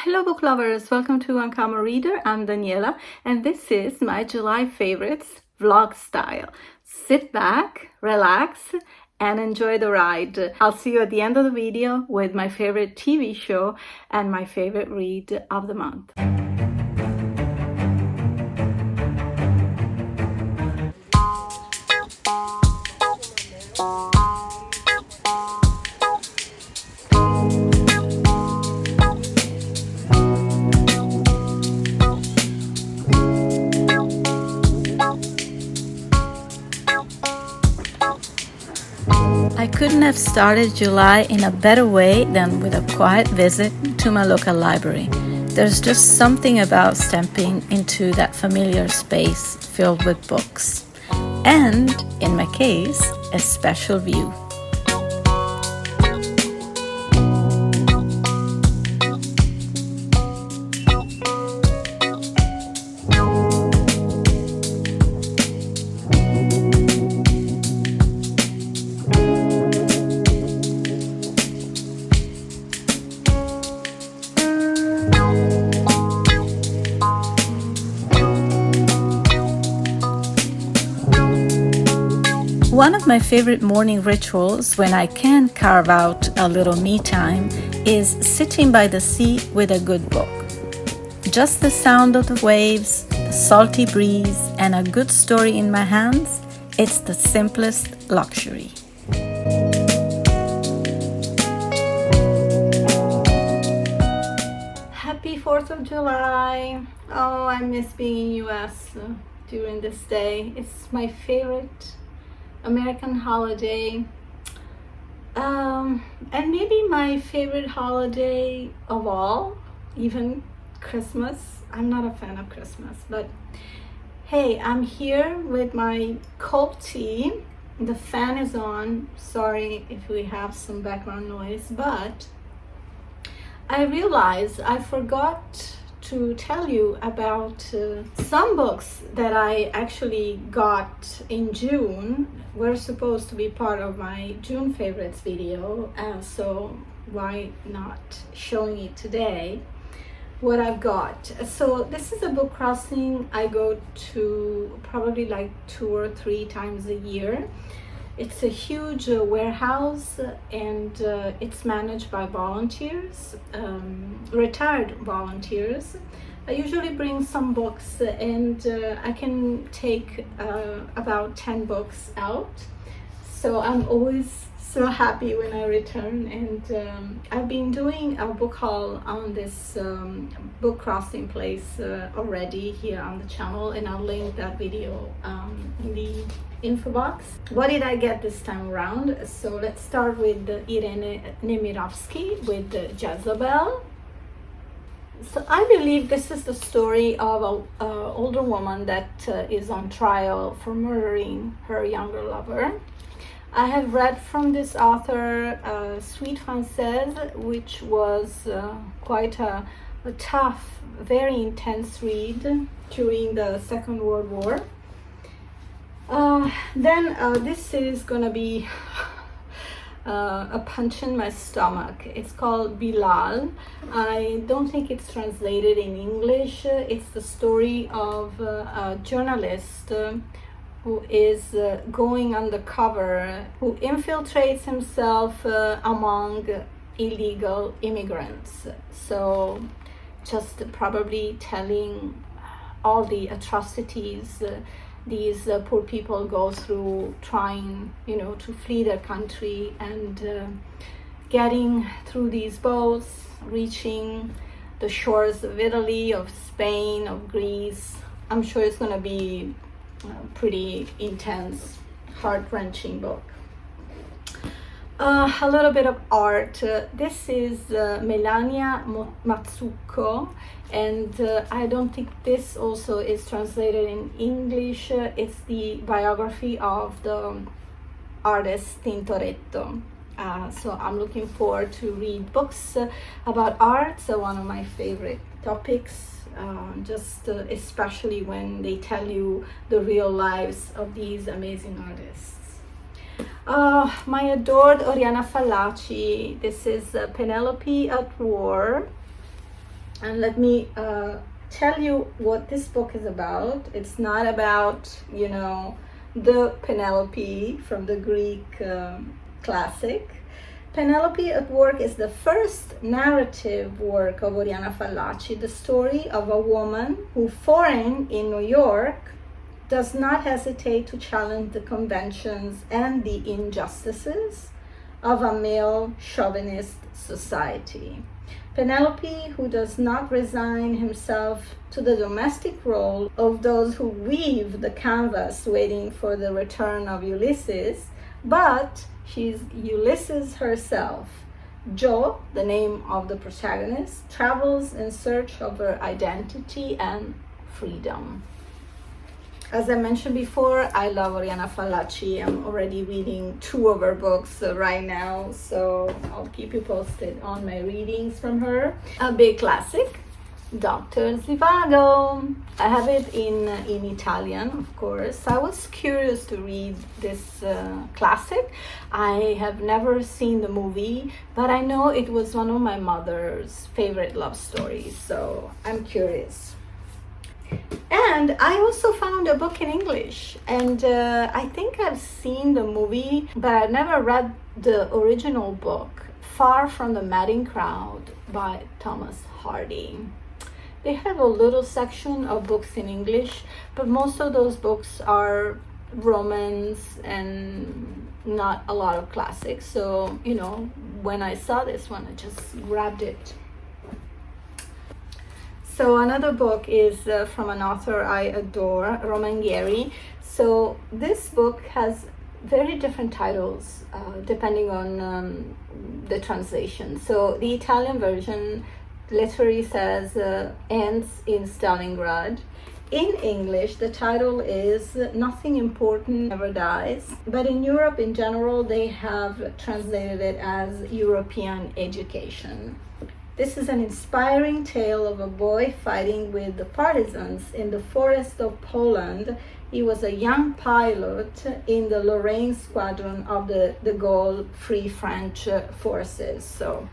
Hello book lovers, welcome to Uncommon Reader. I'm Daniela and this is my July favorites vlog style. Sit back, relax and enjoy the ride. I'll see you at the end of the video with my favorite TV show and my favorite read of the month. I couldn't have started July in a better way than with a quiet visit to my local library. There's just something about stepping into that familiar space filled with books. And, in my case, a special view. One of my favorite morning rituals when I can carve out a little me time is sitting by the sea with a good book. Just the sound of the waves, the salty breeze, and a good story in my hands, it's the simplest luxury. Happy 4th of July! Oh, I miss being in US during this day. It's my favorite American holiday, and maybe my favorite holiday of all, even Christmas. I'm not a fan of Christmas, but hey, I'm here with my cold tea. The fan is on. Sorry if we have some background noise, but I realized I forgot to tell you about some books that I actually got in June. Were supposed to be part of my June favorites video, so why not showing it today what I've got. So this is a book crossing I go to probably like 2 or 3 times a year. It's a huge warehouse and it's managed by volunteers, retired volunteers. I usually bring some books and I can take about 10 books out. So I'm always so happy when I return, and I've been doing a book haul on this book crossing place already here on the channel, and I'll link that video in the info box. What did I get this time around? So let's start with Irene Nemirovsky with Jezebel. So I believe this is the story of an older woman that is on trial for murdering her younger lover. I have read from this author Suite Française, which was quite a tough, very intense read during the Second World War. This is gonna be a punch in my stomach. It's called Bilal. I don't think it's translated in English. It's the story of a journalist who is going undercover, who infiltrates himself among illegal immigrants. So just probably telling all the atrocities these poor people go through trying, to flee their country and getting through these boats, reaching the shores of Italy, of Spain, of Greece. I'm sure it's going to be a pretty intense, heart-wrenching book. A little bit of art. This is Melania Mazzucco, and I don't think this also is translated in English. It's the biography of the artist Tintoretto. So I'm looking forward to read books about art. So one of my favorite topics, especially when they tell you the real lives of these amazing artists. My adored Oriana Fallaci. This is Penelope at War. And let me tell you what this book is about. It's not about, you know, the Penelope from the Greek classic. Penelope at Work is the first narrative work of Oriana Fallaci, the story of a woman who, foreign in New York, does not hesitate to challenge the conventions and the injustices of a male chauvinist society. Penelope, who does not resign himself to the domestic role of those who weave the canvas waiting for the return of Ulysses, but she's Ulysses herself. Jo, the name of the protagonist, travels in search of her identity and freedom. As I mentioned before, I love Oriana Fallaci. I'm already reading 2 of her books right now, so I'll keep you posted on my readings from her. A big classic, Dr. Zhivago. I have it in Italian, of course. I was curious to read this classic. I have never seen the movie, but I know it was one of my mother's favorite love stories, so I'm curious. And I also found a book in English, and I think I've seen the movie, but I've never read the original book, Far from the Madding Crowd by Thomas Hardy. They have a little section of books in English, but most of those books are romance and not a lot of classics. So, you know, when I saw this one, I just grabbed it. So another book is from an author I adore, Roman Gary. So this book has very different titles depending on the translation. So the Italian version literally says Ends in Stalingrad. In English, the title is Nothing Important Never Dies, but in Europe in general, they have translated it as European Education. This is an inspiring tale of a boy fighting with the partisans in the forest of Poland. He was a young pilot in the Lorraine squadron of the de Gaulle Free French forces. So,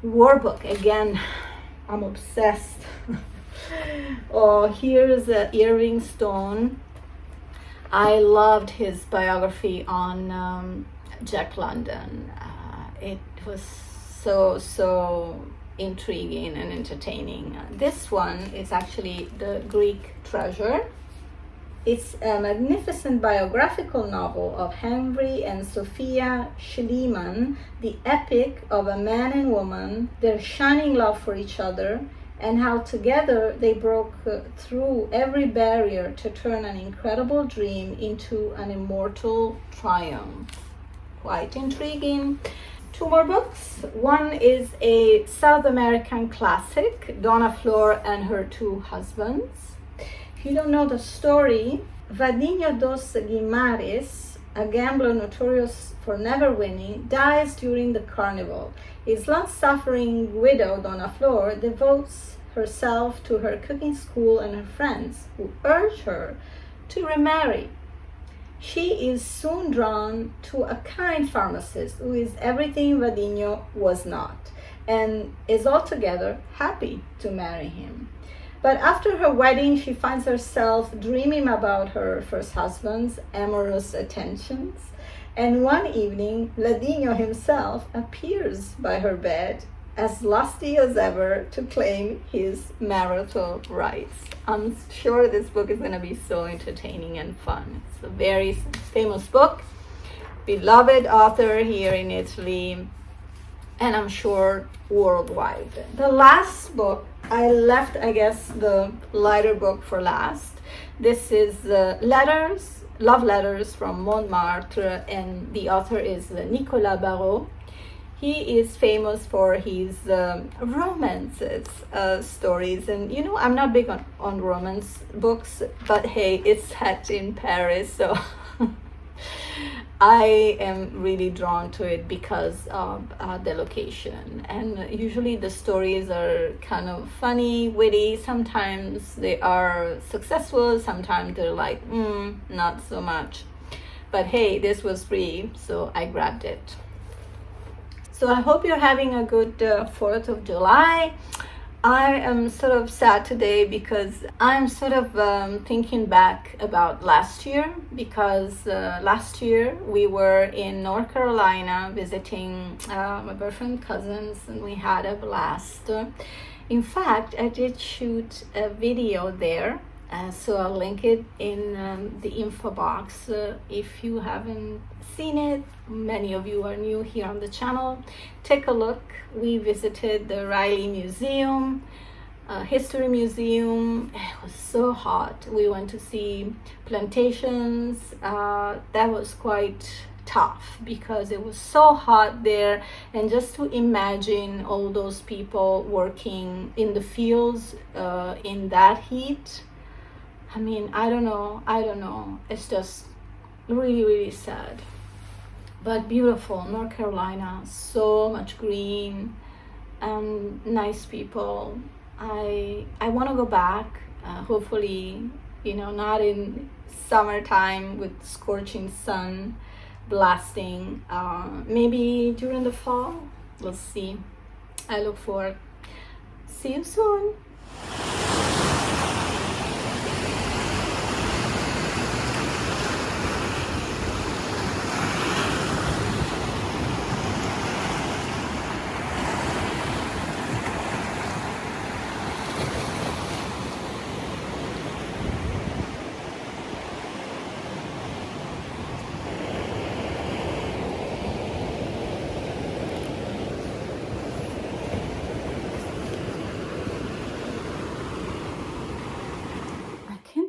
war book, again, I'm obsessed. Oh, here's Irving Stone. I loved his biography on Jack London. It was so intriguing and entertaining. This one is actually The Greek Treasure. It's a magnificent biographical novel of Henry and Sophia Schliemann, the epic of a man and woman, their shining love for each other, and how together they broke through every barrier to turn an incredible dream into an immortal triumph. Quite intriguing. 2 more books. One is a South American classic, Donna Flor and Her 2 Husbands. If you don't know the story, Vadinho dos Guimares, a gambler notorious for never winning, dies during the carnival. His long-suffering widow, Donna Flor, devotes herself to her cooking school and her friends, who urge her to remarry. She is soon drawn to a kind pharmacist who is everything Vadinho was not, and is altogether happy to marry him. But after her wedding, she finds herself dreaming about her first husband's amorous attentions, and one evening, Vadinho himself appears by her bed, as lusty as ever, to claim his marital rights. I'm sure this book is going to be so entertaining and fun. It's a very famous book, beloved author here in Italy, and I'm sure worldwide. The last book, I left, I guess, the lighter book for last. This is Love Letters from Montmartre, and the author is Nicolas Barrault. He is famous for his romances stories, and you know, I'm not big on romance books, but hey, it's set in Paris, so I am really drawn to it because of the location. And usually the stories are kind of funny, witty. Sometimes they are successful, sometimes they're like, not so much. But hey, this was free, so I grabbed it. So I hope you're having a good 4th of July. I am sort of sad today because I'm sort of thinking back about last year, because last year we were in North Carolina visiting my boyfriend's cousins, and we had a blast. In fact, I did shoot a video there, so I'll link it in the info box. If you haven't seen it, many of you are new here on the channel, take a look. We visited the Riley Museum, History Museum. It was so hot. We went to see plantations. That was quite tough because it was so hot there, and just to imagine all those people working in the fields in that heat, I mean, I don't know. It's just really, really sad. But beautiful, North Carolina, so much green and nice people. I want to go back, hopefully, not in summertime with scorching sun blasting, maybe during the fall. We'll see. I look forward. See you soon.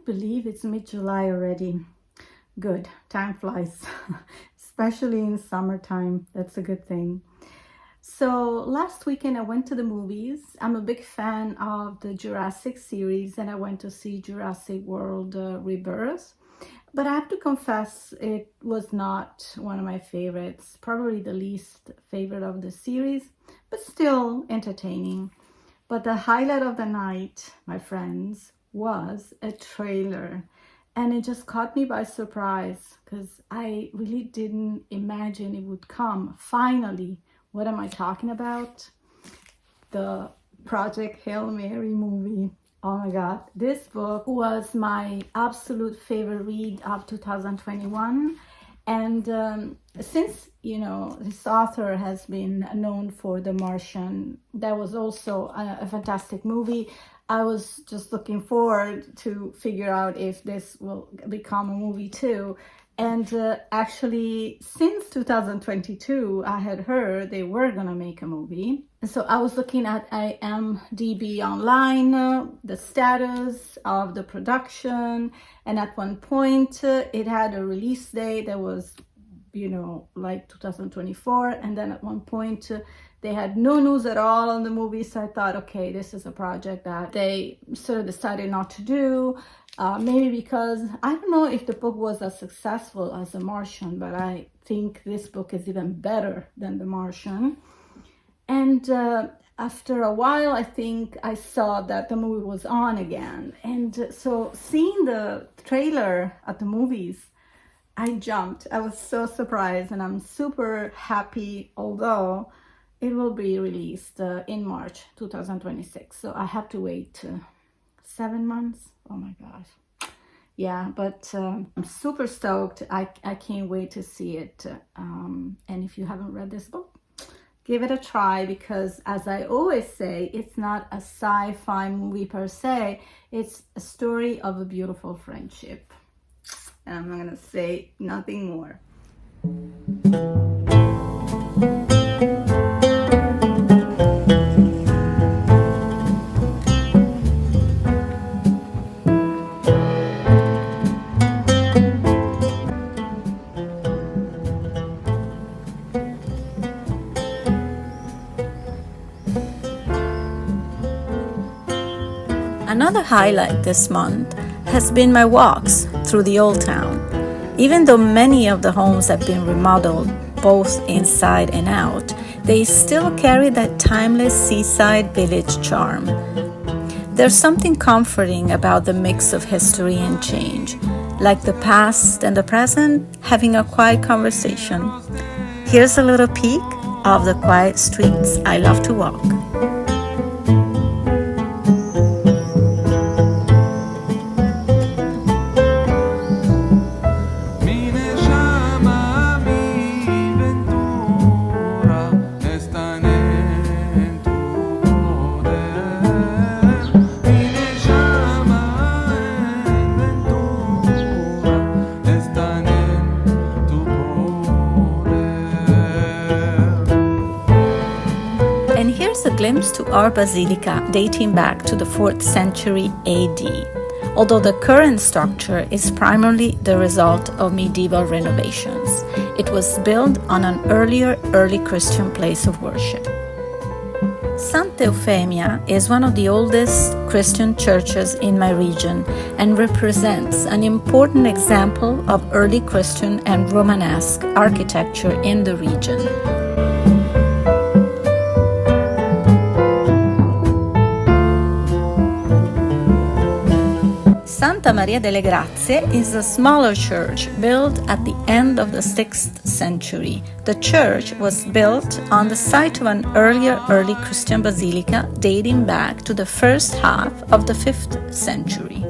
Believe it's mid-July already. Good, time flies, especially in summertime. That's a good thing. So last weekend I went to the movies. I'm a big fan of the Jurassic series, and I went to see Jurassic World Rebirth. But I have to confess, it was not one of my favorites, probably the least favorite of the series, but still entertaining. But the highlight of the night, my friends, was a trailer, and it just caught me by surprise because I really didn't imagine it would come. Finally, what am I talking about? The Project Hail Mary movie. Oh my God, this book was my absolute favorite read of 2021. And since, this author has been known for The Martian, that was also a fantastic movie. I was just looking forward to figure out if this will become a movie too. And actually, since 2022, I had heard they were gonna make a movie. So I was looking at IMDb online, the status of the production, and at one point it had a release date that was, like 2024, and then at one point they had no news at all on the movie. So I thought, okay, this is a project that they sort of decided not to do. Maybe because, I don't know if the book was as successful as The Martian, but I think this book is even better than The Martian. And after a while, I think I saw that the movie was on again. And so seeing the trailer at the movies, I jumped. I was so surprised, and I'm super happy, although it will be released in March 2026. So I have to wait 7 months. Oh my gosh. Yeah, but I'm super stoked. I can't wait to see it. And if you haven't read this book, give it a try, because as I always say, it's not a sci-fi movie per se. It's a story of a beautiful friendship. And I'm not gonna say nothing more. Another highlight this month has been my walks through the Old Town. Even though many of the homes have been remodeled, both inside and out, they still carry that timeless seaside village charm. There's something comforting about the mix of history and change, like the past and the present having a quiet conversation. Here's a little peek of the quiet streets I love to walk. comes to our basilica dating back to the 4th century AD, although the current structure is primarily the result of medieval renovations. It was built on an early Christian place of worship. Santa Eufemia is one of the oldest Christian churches in my region and represents an important example of early Christian and Romanesque architecture in the region. Santa Maria delle Grazie is a smaller church built at the end of the 6th century. The church was built on the site of an early Christian basilica dating back to the first half of the 5th century.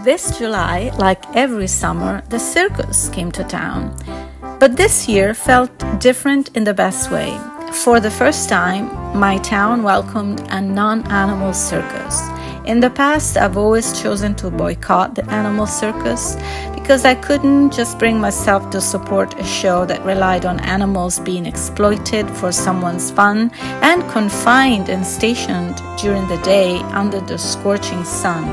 This July, like every summer, the circus came to town. But this year felt different in the best way. For the first time, my town welcomed a non-animal circus. In the past, I've always chosen to boycott the animal circus because I couldn't just bring myself to support a show that relied on animals being exploited for someone's fun and confined and stationed during the day under the scorching sun.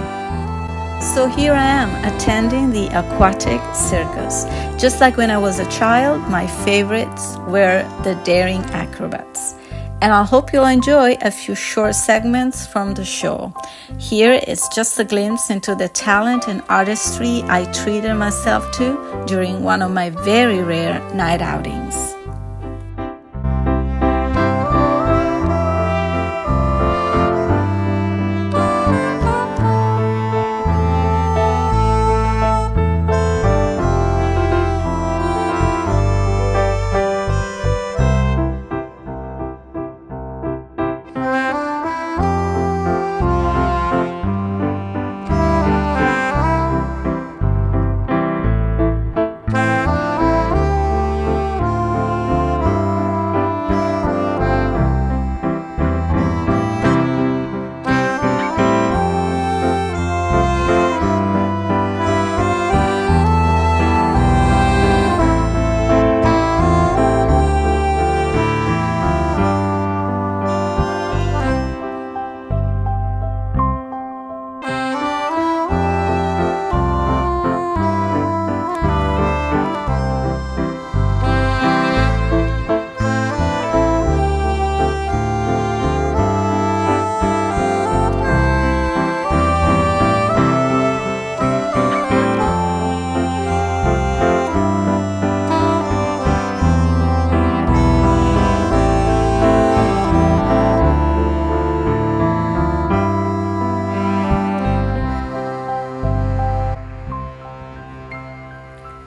So here I am, attending the aquatic circus. Just like when I was a child, my favorites were the daring acrobats. And I hope you'll enjoy a few short segments from the show. Here is just a glimpse into the talent and artistry I treated myself to during one of my very rare night outings.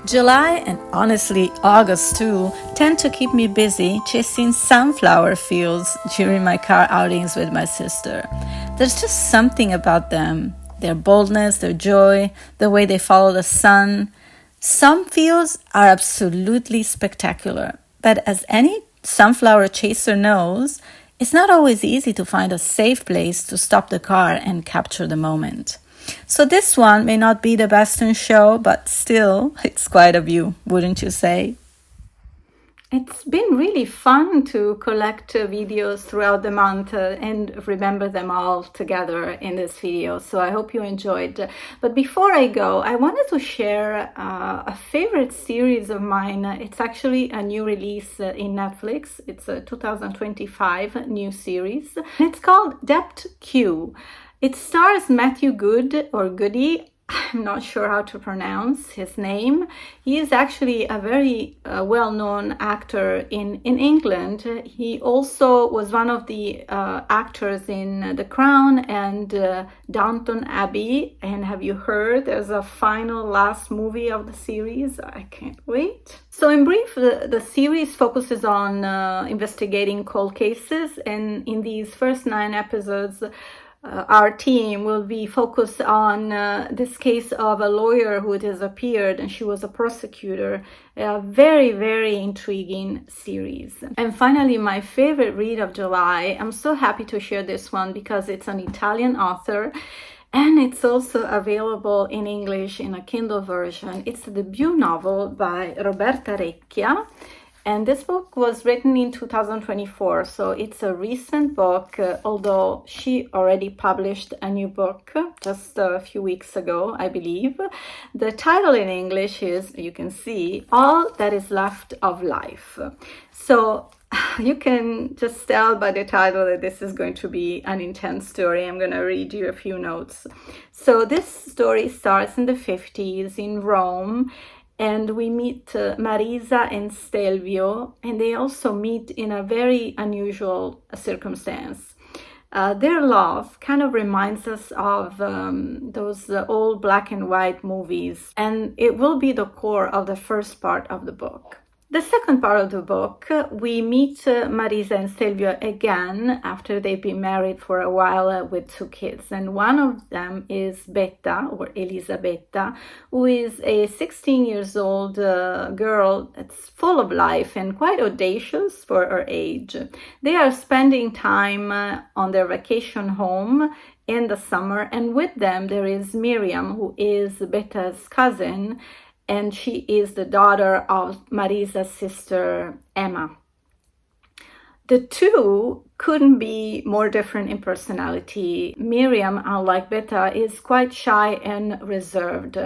July and honestly August too tend to keep me busy chasing sunflower fields during my car outings with my sister. There's just something about them, their boldness, their joy, the way they follow the sun. Some fields are absolutely spectacular, but as any sunflower chaser knows, it's not always easy to find a safe place to stop the car and capture the moment. So this one may not be the best in show, but still, it's quite a view, wouldn't you say? It's been really fun to collect videos throughout the month and remember them all together in this video, so I hope you enjoyed. But before I go, I wanted to share a favorite series of mine. It's actually a new release in Netflix. It's a 2025 new series. It's called Depth Q. It stars Matthew Goody, I'm not sure how to pronounce his name. He is actually a very well-known actor in England. He also was one of the actors in The Crown and Downton Abbey. And have you heard there's a final last movie of the series? I can't wait. So in brief, the series focuses on investigating cold cases, and in these first 9 episodes, our team will be focused on this case of a lawyer who disappeared, and she was a prosecutor. A very, very intriguing series. And finally, my favorite read of July. I'm so happy to share this one because it's an Italian author, and it's also available in English in a Kindle version. It's a debut novel by Roberta Recchia. And this book was written in 2024, so it's a recent book, although she already published a new book just a few weeks ago, I believe. The title in English is, you can see, All That Is Left of Life. So you can just tell by the title that this is going to be an intense story. I'm going to read you a few notes. So this story starts in the 50s in Rome. And we meet Marisa and Stelvio, and they also meet in a very unusual circumstance. Their love kind of reminds us of those old black and white movies, and it will be the core of the first part of the book. The second part of the book, we meet Marisa and Stelvio again after they've been married for a while with 2 kids. And one of them is Betta, or Elisabetta, who is a 16 years old girl that's full of life and quite audacious for her age. They are spending time on their vacation home in the summer, and with them there is Miriam, who is Betta's cousin, and she is the daughter of Marisa's sister, Emma. The two couldn't be more different in personality. Miriam, unlike Betta, is quite shy and reserved,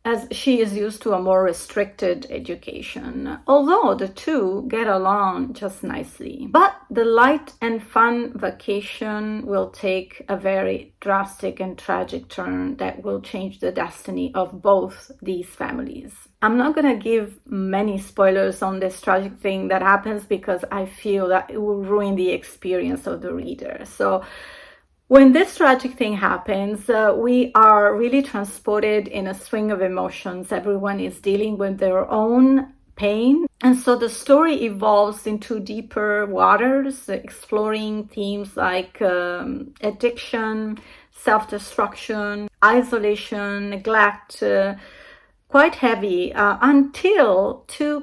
as she is used to a more restricted education, although the two get along just nicely. But the light and fun vacation will take a very drastic and tragic turn that will change the destiny of both these families. I'm not going to give many spoilers on this tragic thing that happens because I feel that it will ruin the experience of the reader. So when this tragic thing happens, we are really transported in a swing of emotions. Everyone is dealing with their own pain. And so the story evolves into deeper waters, exploring themes like addiction, self-destruction, isolation, neglect, quite heavy, until 2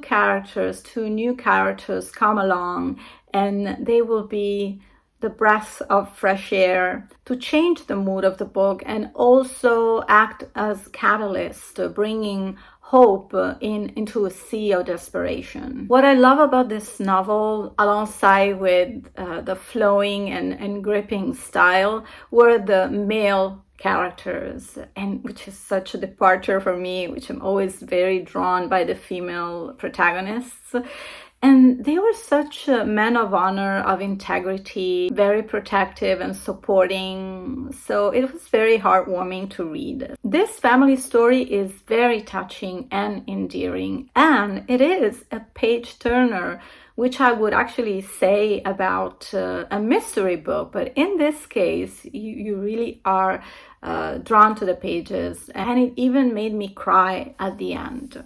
new characters come along, and they will be the breath of fresh air to change the mood of the book and also act as catalyst, bringing hope into a sea of desperation. What I love about this novel, alongside with the flowing and gripping style, were the male characters, and which is such a departure for me, which I'm always very drawn by the female protagonists. And they were such men of honor, of integrity, very protective and supporting. So it was very heartwarming to read. This family story is very touching and endearing. And it is a page turner, which I would actually say about a mystery book. But in this case, you really are drawn to the pages. And it even made me cry at the end.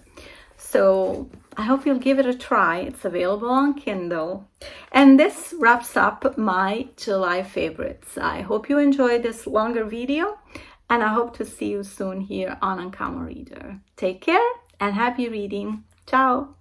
So I hope you'll give it a try. It's available on Kindle. And this wraps up my July favorites. I hope you enjoyed this longer video, and I hope to see you soon here on Uncommon Reader. Take care and happy reading. Ciao!